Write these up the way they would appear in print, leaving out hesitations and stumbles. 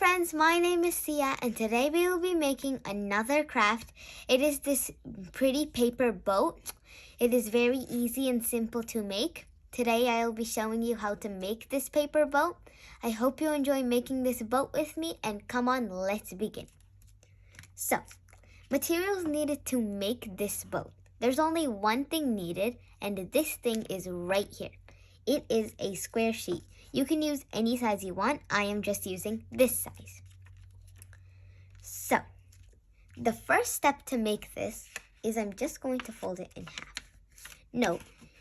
friends, my name is Sia and today we will be making another craft. It is this pretty paper boat. It is very easy and simple to make. Today I will be showing you how to make this paper boat. I hope you enjoy making this boat with me and come on, let's begin. So, materials needed to make this boat. There's only one thing needed and this thing is right here. It is a square sheet. You can use any size you want. I am just using this size. So, the first step to make this is I'm just going to fold it in half. No,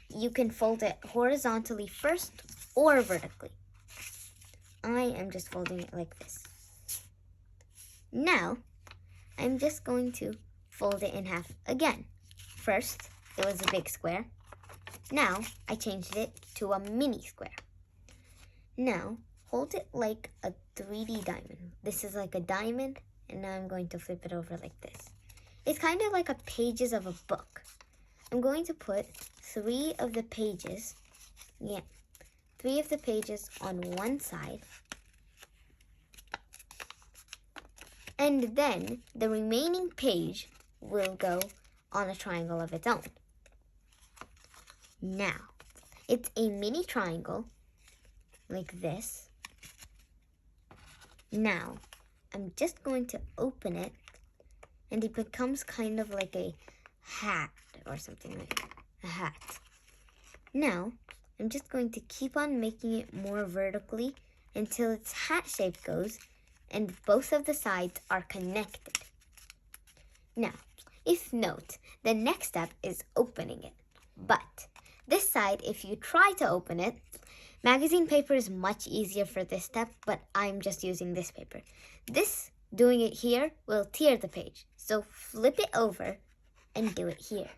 you can fold it horizontally first or vertically. I am just folding it like this. Now, I'm just going to fold it in half again. First, it was a big square. Now, I changed it to a mini square. Now, hold it like a 3D diamond. This is like a diamond, and now I'm going to flip it over like this. It's kind of like a pages of a book. I'm going to put 3 of the pages, 3 of the pages on one side. And then the remaining page will go on a triangle of its own. Now, it's a mini triangle like this. Now, I'm just going to open it and it becomes kind of like a hat or something like a hat. Now, I'm just going to keep on making it more vertically until its hat shape goes and both of the sides are connected. Now, if note, the next step is opening it. But this side, if you try to open it, magazine paper is much easier for this step, but I'm just using this paper. Doing it here will tear the page. So flip it over and do it here.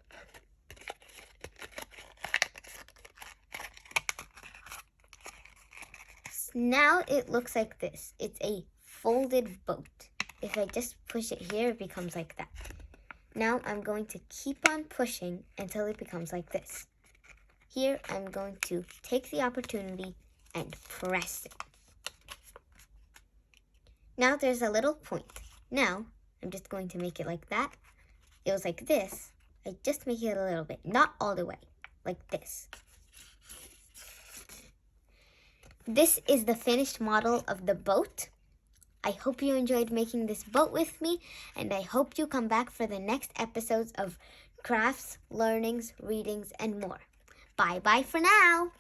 Now it looks like this. It's a folded boat. If I just push it here, it becomes like that. Now I'm going to keep on pushing until it becomes like this. Here I'm going to take the opportunity and press it. Now there's a little point. Now I'm just going to make it like that. It was like this. I just make it a little bit, not all the way, like this. This is the finished model of the boat. I hope you enjoyed making this boat with me, and I hope you come back for the next episodes of crafts, learnings, readings, and more. Bye-bye for now.